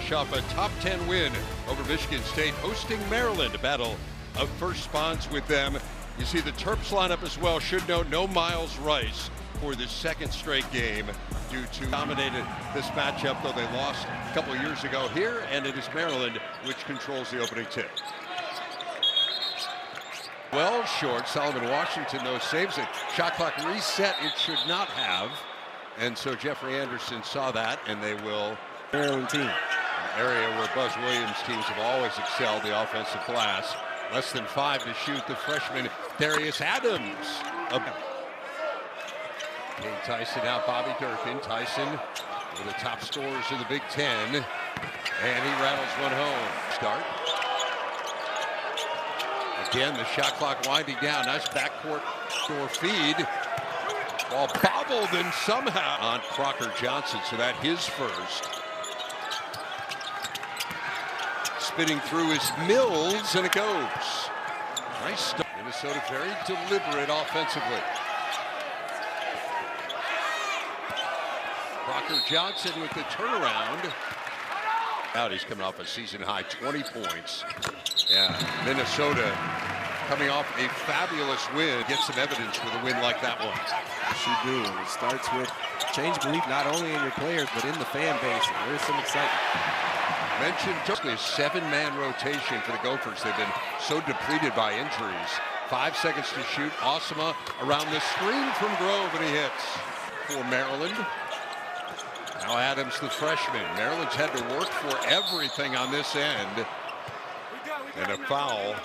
finish off a top 10 win over Michigan State, hosting Maryland. A battle of first spawns with them. You see the Terps lineup as well. Should note no Miles Rice for the second straight game due to dominated this matchup, though they lost a couple of years ago here, and it is Maryland which controls the opening tip. Well short. Solomon Washington, though, saves it. Shot clock reset. It should not have. And so Jeffrey Anderson saw that, and they will. Maryland team. An area where Buzz Williams' teams have always excelled the offensive glass. Less than 5 to shoot. The freshman Darius Adams. King Tyson out. Bobby Durkin. Tyson, one of the top scorers in the Big Ten. And he rattles one home. Start. Again, the shot clock winding down. Nice backcourt door feed. Ball bobbled and somehow on Crocker Johnson, so that his first. Spinning through is Mills, and it goes. Nice start. Minnesota very deliberate offensively. Crocker Johnson with the turnaround. Out, he's coming off a season-high 20 points. Yeah, Minnesota coming off a fabulous win. Get some evidence with a win like that one. She do. And it starts with change belief not only in your players, but in the fan base. And there's some excitement. Mentioned a 7-man rotation for the Gophers. They've been so depleted by injuries. 5 seconds to shoot. Osama around the screen from Grove, and he hits for Maryland. Now Adams, the freshman. Maryland's had to work for everything on this end. And a foul.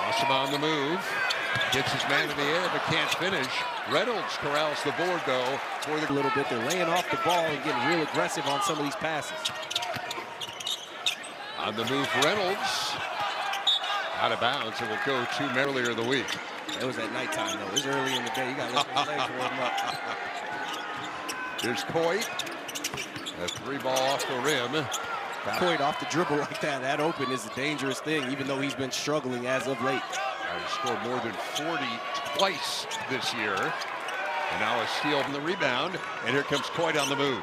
Osama on the move. Gets his man in the air, but can't finish. Reynolds corrals the board, though, for the little bit. They're laying off the ball and getting real aggressive on some of these passes. On the move, Reynolds. Out of bounds. It will go to Maryland of the week. It was at nighttime, though. It was early in the day. You got to let your legs warm up. Here's Coit. A 3-ball off the rim. Coit off the dribble like that, that open is a dangerous thing, even though he's been struggling as of late. He scored more than 40 twice this year. And now a steal from the rebound. And here comes Coit on the move.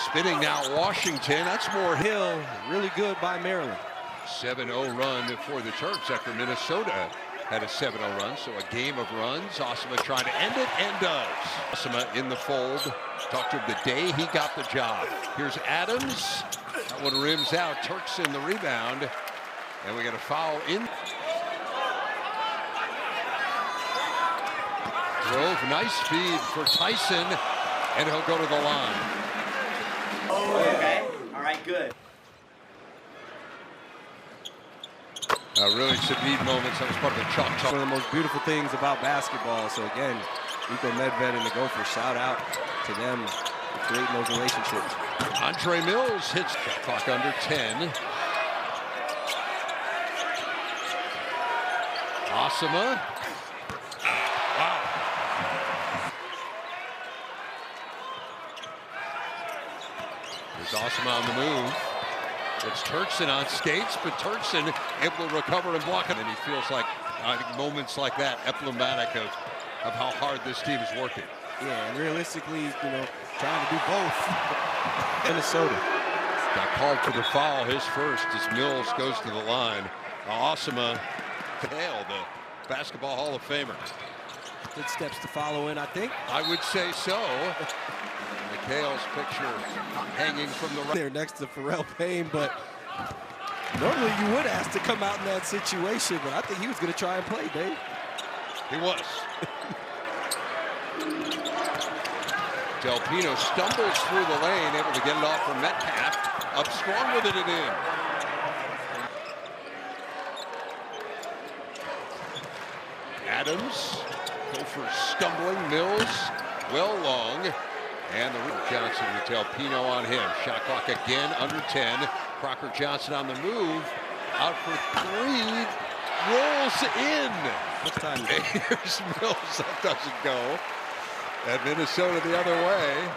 Spinning now Washington. That's more Hill. Really good by Maryland. 7-0 run for the Terps after Minnesota had a 7-0 run, so a game of runs. Osama trying to end it, and does. Osama in the fold. Talked to him the day he got the job. Here's Adams. That one rims out. Turks in the rebound. And we got a foul in. Grove, nice feed for Tyson, and he'll go to the line. Okay, all right, good. Really some neat moments. That was part of the chalk talk. One of the most beautiful things about basketball. So again, Nico Medved and the Gophers, shout out to them for creating those relationships. Andre Mills hits shot clock under 10. Osama. Wow. There's Osama on the move. It's Turkson on skates, but Turkson able to recover and block it. And he feels like, I think, moments like that emblematic of how hard this team is working. Yeah, and realistically, you know, trying to do both. Minnesota got called for the foul, his first, as Mills goes to the line. Osama, Hale, the Basketball Hall of Famer. Good steps to follow in, I think. I would say so. McHale's picture hanging from the right. There next to Pharrell Payne, but normally you would ask to come out in that situation, but I think he was going to try and play, Dave. He was. Del Pino stumbles through the lane, able to get it off from Metcalf. Up strong with it and in. Adams, Gophers stumbling, Mills, well long. And the Johnson with Del Pino on him. Shot clock again under 10. Crocker Johnson on the move. Out for 3. Rolls in. Much time. Here's Mills. That doesn't go. And Minnesota the other way.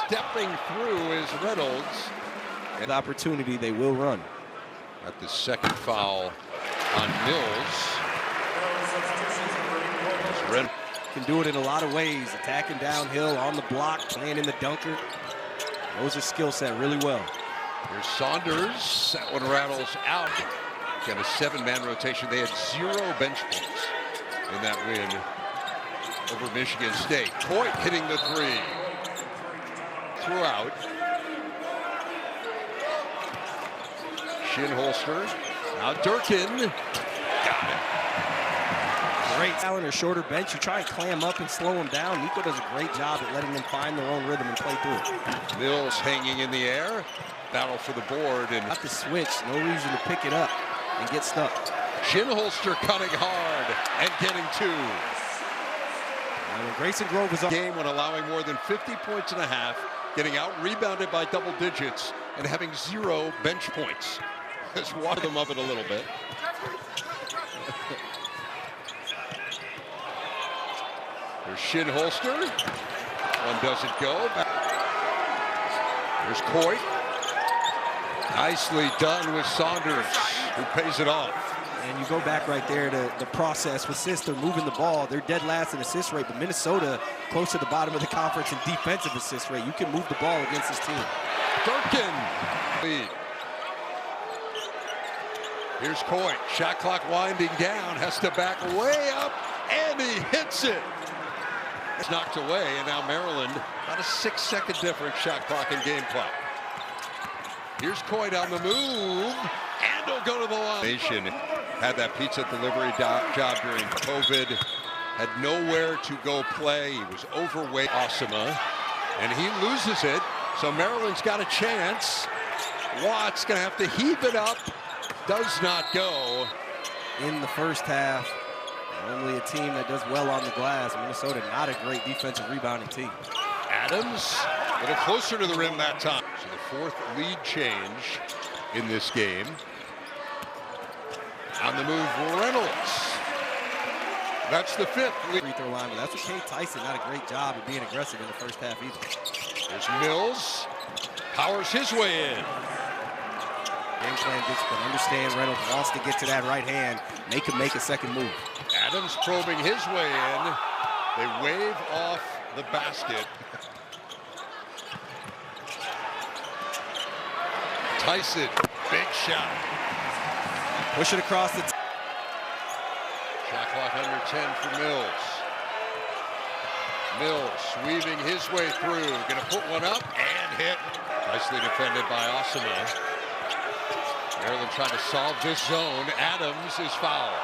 Stepping through is Reynolds. And the opportunity they will run. At the second foul on Mills. can do it in a lot of ways. Attacking downhill, on the block, playing in the dunker. Knows his skill set really well. Here's Saunders. That one rattles out. Got a 7-man rotation. They had 0 bench points in that win over Michigan State. Coit hitting the 3. Throughout. Shinholster. Now Durkin. Got it. Great talent or shorter bench. You try and clam up and slow them down. Nico does a great job at letting them find their own rhythm and play through it. Mills hanging in the air. Battle for the board. And Got the switch. No reason to pick it up and get stuck. Shinholster cutting hard and getting 2. And when Grayson Grove was on Game when allowing more than 50 points and a half, getting out rebounded by double digits, and having 0 bench points. Let's water them up it a little bit. There's Shinholster. One doesn't go. There's Coit. Nicely done with Saunders, who pays it off. And you go back right there to the process with Sister moving the ball. They're dead last in assist rate, but Minnesota close to the bottom of the conference in defensive assist rate. You can move the ball against this team. Durkin. Lead. Here's Coit. Shot clock winding down. Has to back way up, and he hits it. It's knocked away, and now Maryland, about a 6-second difference, shot clock and game clock. Here's Coit on the move, and he'll go to the line. Nation had that pizza delivery job during COVID, had nowhere to go play. He was overweight. Osama, and he loses it, so Maryland's got a chance. Watt's going to have to heave it up. Does not go. In the first half, only a team that does well on the glass. Minnesota, not a great defensive rebounding team. Adams, a little closer to the rim that time. So the 4th lead change in this game. On the move, Reynolds. That's the 5th lead. Free throw line, but that's okay. Tyson, not a great job of being aggressive in the first half either. There's Mills. Powers his way in. Game plan discipline. Understand Reynolds wants to get to that right hand. Make him make a second move. Adams probing his way in. They wave off the basket. Tyson, big shot. Push it across the Shot clock under 10 for Mills. Mills weaving his way through. Gonna put one up and hit. Nicely defended by Osama. Maryland trying to solve this zone. Adams is fouled.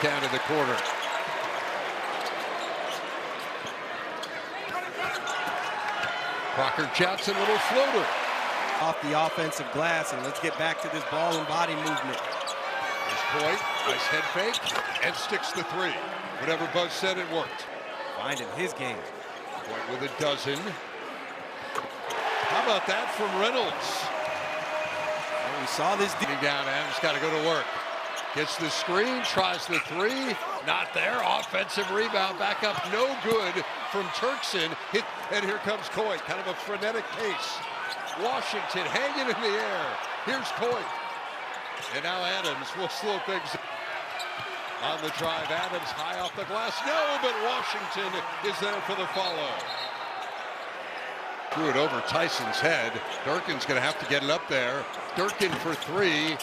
Down to the corner. Crocker Johnson, little floater. Off the offensive glass, and let's get back to this ball and body movement. There's Coit, nice head fake, and sticks the 3. Whatever Buzz said, it worked. Finding his game. Coit with a dozen. How about that from Reynolds? And we saw this Down, Adams got to go to work. Gets the screen, tries the 3, not there. Offensive rebound, back up, no good from Turkson. And here comes Coit, kind of a frenetic pace. Washington hanging in the air. Here's Coit. And now Adams will slow things on the drive. Adams high off the glass. No, but Washington is there for the follow. Threw it over Tyson's head. Durkin's going to have to get it up there. Durkin for 3.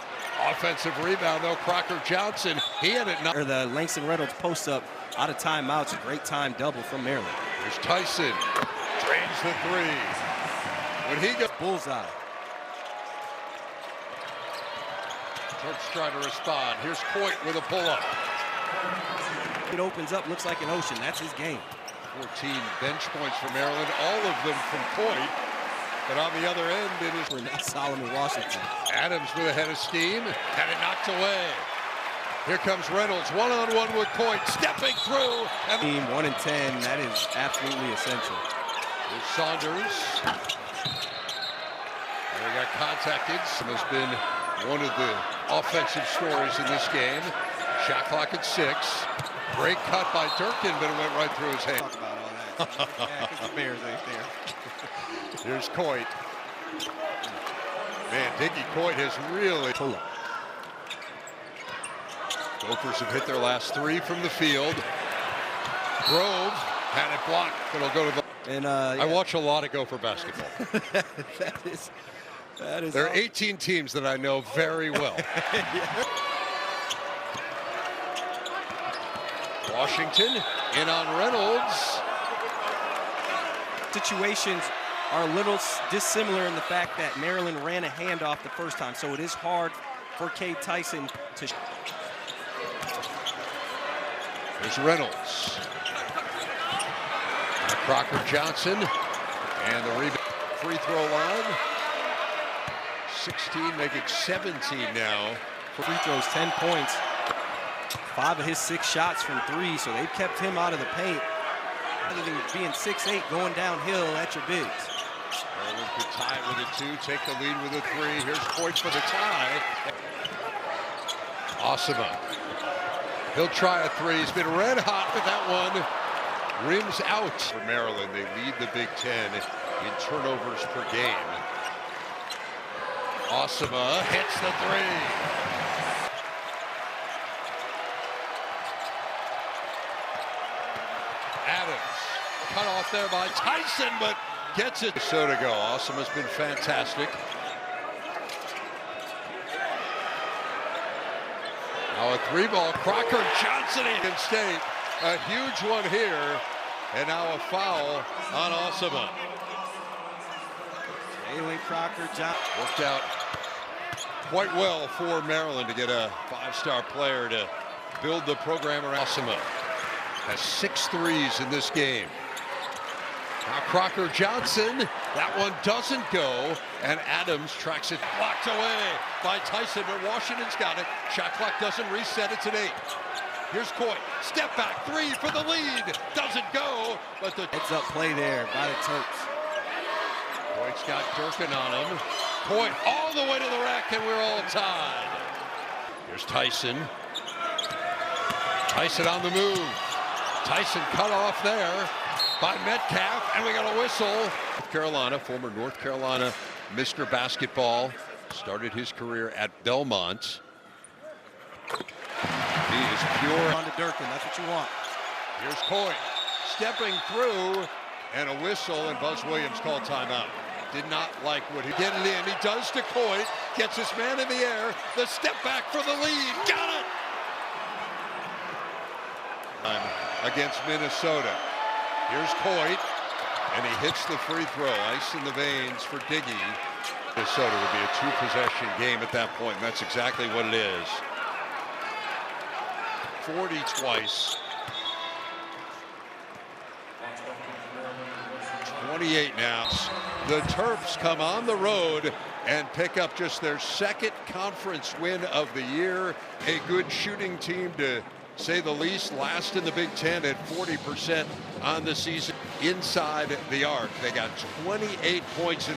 Offensive rebound, though. Crocker Johnson, he had it. Or the Langston Reynolds post up out of timeouts. A great time double from Maryland. There's Tyson. Drains the 3. When he goes. Bullseye. Turks trying to respond. Here's Coit with a pull-up. It opens up, looks like an ocean. That's his game. 14 bench points for Maryland, all of them from Coit. But on the other end, it is Solomon Washington. Adams with a head of steam, had it knocked away. Here comes Reynolds, one-on-one with Coit, stepping through. And Team 1 and 10, that is absolutely essential. there's Saunders. And we got contacted. This has been one of the offensive stories in this game. Shot clock at 6. Great cut by Durkin, but it went right through his hand. Talk about all that. Yeah, because the Bears ain't there. Here's Coit. Man, Diggy Coit has really... Pull up. Gophers have hit their last 3 from the field. Grove had it blocked. It'll go to the. And I watch a lot of Gopher basketball. that is There are 18 teams that I know very well. Yeah. Washington in on Reynolds. Situations are a little dissimilar in the fact that Maryland ran a handoff the first time, so it is hard for Cade Tyson to. There's Reynolds. Crocker Johnson and the rebound. Free throw line. 16, making 17 now. Free throws, 10 points. 5 of his 6 shots from 3, so they've kept him out of the paint. Rather than being 6'8", going downhill at your bigs. Maryland could tie it with a 2, take the lead with a 3. Here's points for the tie. Osama. He'll try a 3. He's been red hot with that one. Rims out. For Maryland, they lead the Big Ten in turnovers per game. Osama hits the 3. Adams, cut off there by Tyson, but gets it. So to go. Osama's been fantastic. Now a 3-ball. Crocker Johnson in State. A huge one here. And now a foul on Osama. Jalen Crocker Johnson. Worked out quite well for Maryland to get a 5-star player to build the program around. Osama has 6 threes in this game. Now Crocker Johnson, that one doesn't go, and Adams tracks it, blocked away by Tyson, but Washington's got it. Shot clock doesn't reset, it's at 8. Here's Coit, step back 3 for the lead, doesn't go, but the heads up play there by the Terps. Coit's got Durkin on him. Coit all the way to the rack, and we're all tied. Here's Tyson. Tyson on the move. Tyson cut off there by Metcalf, and we got a whistle. North Carolina, former North Carolina Mr. Basketball, started his career at Belmont. He is pure. On to Durkin, that's what you want. Here's Coit, stepping through, and a whistle, and Buzz Williams called timeout. Did not like what he did it in. He does to Coit, gets his man in the air, the step back for the lead, got it! Against Minnesota. Here's Coit, and he hits the free throw. Ice in the veins for Diggy. Minnesota would be a 2-possession game at that point, and that's exactly what it is. 40 twice. 28 now. The Terps come on the road and pick up just their 2nd conference win of the year. A good shooting team, to say the least, last in the Big Ten at 40% on the season inside the arc. They got 28 points in